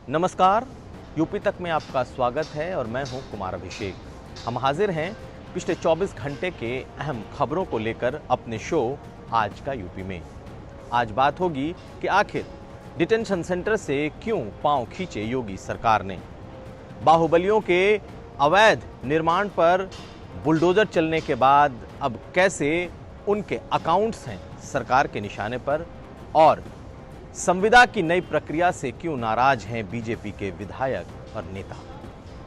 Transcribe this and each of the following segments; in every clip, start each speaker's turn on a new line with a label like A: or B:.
A: नमस्कार, यूपी तक में आपका स्वागत है और मैं हूं कुमार अभिषेक। हम हाजिर हैं पिछले 24 घंटे के अहम खबरों को लेकर अपने शो आज का यूपी में। आज बात होगी कि आखिर डिटेंशन सेंटर से क्यों पांव खींचे योगी सरकार ने। बाहुबलियों के अवैध निर्माण पर बुलडोजर चलने के बाद अब कैसे उनके अकाउंट्स हैं सरकार के निशाने पर, और संविदा की नई प्रक्रिया से क्यों नाराज हैं बीजेपी के विधायक और नेता।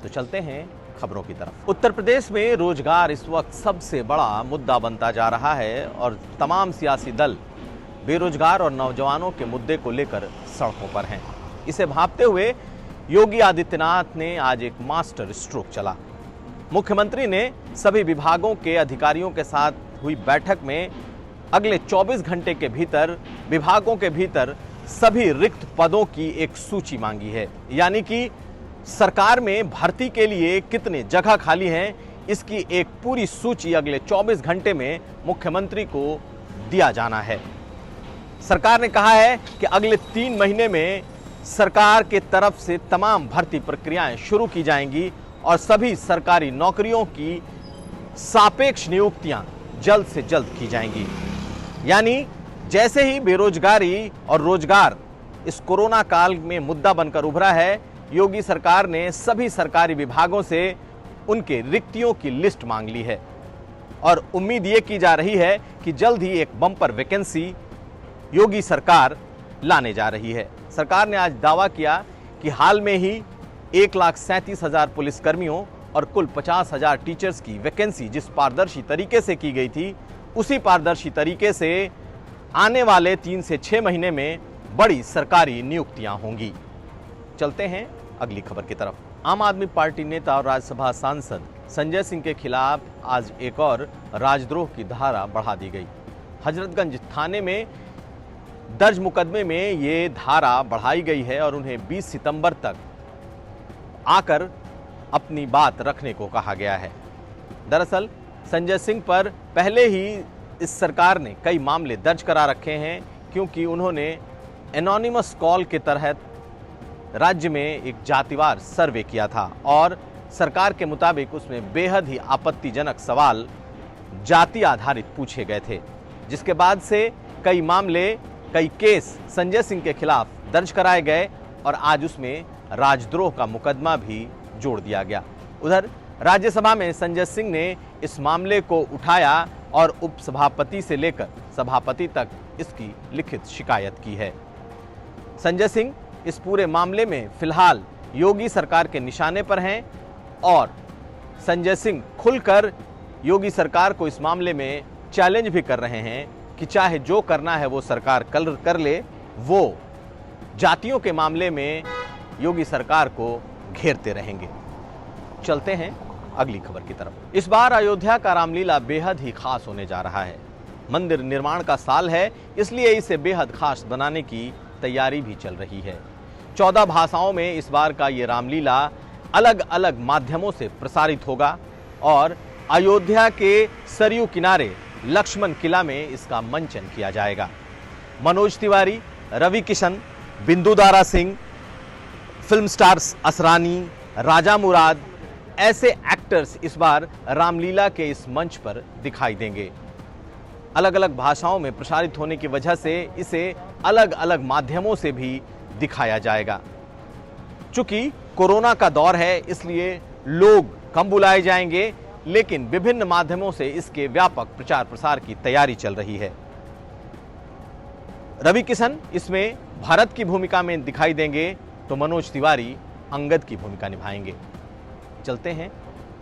A: तो चलते हैं खबरों की तरफ। उत्तर प्रदेश में रोजगार इस वक्त सबसे बड़ा मुद्दा बनता जा रहा है और तमाम सियासी दल बेरोजगार और नौजवानों के मुद्दे को लेकर सड़कों पर हैं। इसे भांपते हुए योगी आदित्यनाथ ने आज एक मास्टर स्ट्रोक चला। मुख्यमंत्री ने सभी विभागों के अधिकारियों के साथ हुई बैठक में अगले 24 घंटे के भीतर विभागों के भीतर सभी रिक्त पदों की एक सूची मांगी है। यानी कि सरकार में भर्ती के लिए कितने जगह खाली हैं, इसकी एक पूरी सूची अगले 24 घंटे में मुख्यमंत्री को दिया जाना है। सरकार ने कहा है कि अगले 3 महीने में सरकार के तरफ से तमाम भर्ती प्रक्रियाएं शुरू की जाएंगी और सभी सरकारी नौकरियों की सापेक्ष नियुक्तियां जल्द से जल्द की जाएंगी। यानी जैसे ही बेरोजगारी और रोजगार इस कोरोना काल में मुद्दा बनकर उभरा है, योगी सरकार ने सभी सरकारी विभागों से उनके रिक्तियों की लिस्ट मांग ली है और उम्मीद ये की जा रही है कि जल्द ही एक बम्पर वैकेंसी योगी सरकार लाने जा रही है। सरकार ने आज दावा किया कि हाल में ही 1,37,000 पुलिसकर्मियों और कुल 50,000 टीचर्स की वैकेंसी जिस पारदर्शी तरीके से की गई थी, उसी पारदर्शी तरीके से आने वाले 3 से 6 महीने में बड़ी सरकारी नियुक्तियां होंगी। चलते हैं अगली खबर की तरफ। आम आदमी पार्टी नेता और राज्यसभा सांसद संजय सिंह के खिलाफ आज एक और राजद्रोह की धारा बढ़ा दी गई। हजरतगंज थाने में दर्ज मुकदमे में ये धारा बढ़ाई गई है और उन्हें 20 सितंबर तक आकर अपनी बात रखने को कहा गया है। दरअसल संजय सिंह पर पहले ही इस सरकार ने कई मामले दर्ज करा रखे हैं, क्योंकि उन्होंने एनोनिमस कॉल के तहत राज्य में एक जातिवार सर्वे किया था और सरकार के मुताबिक उसमें बेहद ही आपत्तिजनक सवाल जाति आधारित पूछे गए थे, जिसके बाद से कई मामले, कई केस संजय सिंह के खिलाफ दर्ज कराए गए और आज उसमें राजद्रोह का मुकदमा भी जोड़ दिया गया। उधर राज्यसभा में संजय सिंह ने इस मामले को उठाया और उपसभापति से लेकर सभापति तक इसकी लिखित शिकायत की है। संजय सिंह इस पूरे मामले में फिलहाल योगी सरकार के निशाने पर हैं और संजय सिंह खुलकर योगी सरकार को इस मामले में चैलेंज भी कर रहे हैं कि चाहे जो करना है वो सरकार कर ले, वो जातियों के मामले में योगी सरकार को घेरते रहेंगे। चलते हैं अगली खबर की तरफ। इस बार अयोध्या का रामलीला बेहद ही खास होने जा रहा है। मंदिर निर्माण का साल है, इसलिए इसे बेहद खास बनाने की तैयारी भी चल रही है। 14 भाषाओं में इस बार का ये रामलीला अलग अलग माध्यमों से प्रसारित होगा और अयोध्या के सरयू किनारे लक्ष्मण किला में इसका मंचन किया जाएगा। मनोज तिवारी, रवि किशन, बिंदु दारा सिंह, फिल्म स्टार्स असरानी, राजा मुराद ऐसे एक्टर्स इस बार रामलीला के इस मंच पर दिखाई देंगे। अलग अलग भाषाओं में प्रसारित होने की वजह से इसे अलग अलग माध्यमों से भी दिखाया जाएगा। चूंकि कोरोना का दौर है, इसलिए लोग कम बुलाए जाएंगे, लेकिन विभिन्न माध्यमों से इसके व्यापक प्रचार प्रसार की तैयारी चल रही है। रवि किशन इसमें भरत की भूमिका में दिखाई देंगे तो मनोज तिवारी अंगद की भूमिका निभाएंगे। चलते हैं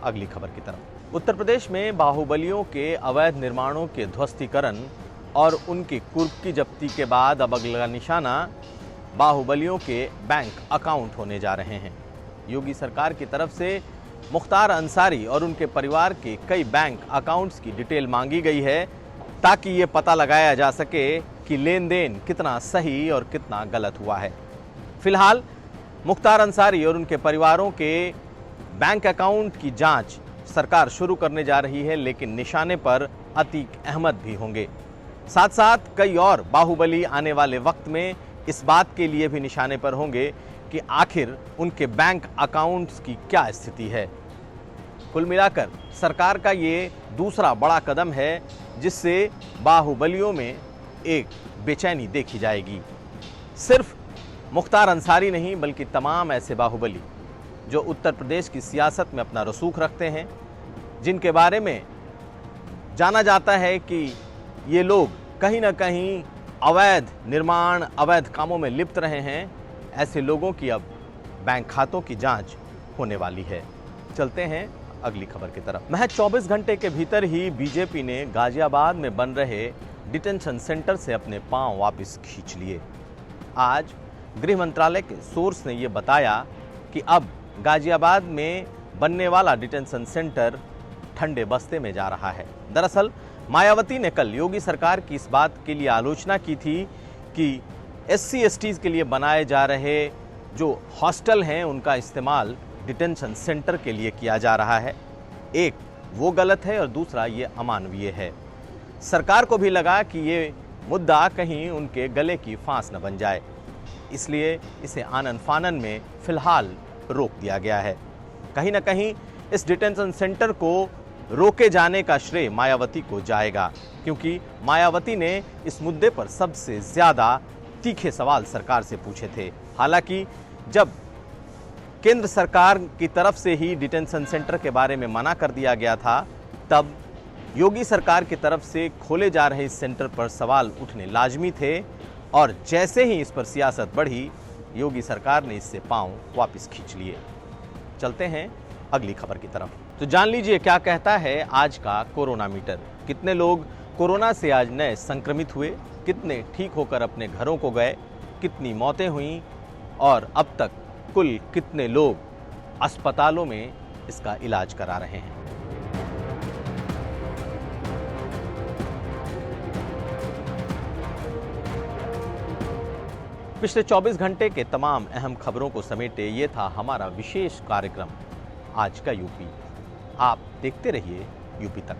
A: अगली खबर की तरफ। उत्तर प्रदेश में बाहुबलियों के अवैध निर्माणों के ध्वस्तीकरण और उनकी कुर्की जब्ती के बाद अब अगला निशाना बाहुबलियों के बैंक अकाउंट होने जा रहे हैं। योगी सरकार की तरफ से मुख्तार अंसारी और उनके परिवार के कई बैंक अकाउंट्स की डिटेल मांगी गई है, ताकि ये पता लगाया जा सके कि लेन देन कितना सही और कितना गलत हुआ है। फिलहाल मुख्तार अंसारी और उनके परिवारों के बैंक अकाउंट की जांच सरकार शुरू करने जा रही है, लेकिन निशाने पर अतीक अहमद भी होंगे। साथ साथ कई और बाहुबली आने वाले वक्त में इस बात के लिए भी निशाने पर होंगे कि आखिर उनके बैंक अकाउंट्स की क्या स्थिति है। कुल मिलाकर सरकार का ये दूसरा बड़ा कदम है जिससे बाहुबलियों में एक बेचैनी देखी जाएगी। सिर्फ मुख्तार अंसारी नहीं बल्कि तमाम ऐसे बाहुबली जो उत्तर प्रदेश की सियासत में अपना रसूख रखते हैं, जिनके बारे में जाना जाता है कि ये लोग कहीं ना कहीं अवैध निर्माण, अवैध कामों में लिप्त रहे हैं, ऐसे लोगों की अब बैंक खातों की जांच होने वाली है। चलते हैं अगली खबर की तरफ। महज 24 घंटे के भीतर ही बीजेपी ने गाजियाबाद में बन रहे डिटेंशन सेंटर से अपने पांव वापस खींच लिए। आज गृह मंत्रालय के सोर्स ने यह बताया कि अब गाजियाबाद में बनने वाला डिटेंशन सेंटर ठंडे बस्ते में जा रहा है। दरअसल मायावती ने कल योगी सरकार की इस बात के लिए आलोचना की थी कि SC/STs के लिए बनाए जा रहे जो हॉस्टल हैं उनका इस्तेमाल डिटेंशन सेंटर के लिए किया जा रहा है। एक वो गलत है और दूसरा ये अमानवीय है। सरकार को भी लगा कि ये मुद्दा कहीं उनके गले की फांस न बन जाए, इसलिए इसे आनन फानन में फिलहाल रोक दिया गया है। कहीं ना कहीं इस डिटेंशन सेंटर को रोके जाने का श्रेय मायावती को जाएगा, क्योंकि मायावती ने इस मुद्दे पर सबसे ज्यादा तीखे सवाल सरकार से पूछे थे। हालांकि जब केंद्र सरकार की तरफ से ही डिटेंशन सेंटर के बारे में मना कर दिया गया था, तब योगी सरकार की तरफ से खोले जा रहे इस सेंटर पर सवाल उठने लाजमी थे और जैसे ही इस पर सियासत बढ़ी, योगी सरकार ने इससे पांव वापस खींच लिए। चलते हैं अगली खबर की तरफ। तो जान लीजिए क्या कहता है आज का कोरोना मीटर। कितने लोग कोरोना से आज नए संक्रमित हुए, कितने ठीक होकर अपने घरों को गए, कितनी मौतें हुईं और अब तक कुल कितने लोग अस्पतालों में इसका इलाज करा रहे हैं। पिछले 24 घंटे के तमाम अहम खबरों को समेटे ये था हमारा विशेष कार्यक्रम आज का यूपी। आप देखते रहिए यूपी तक।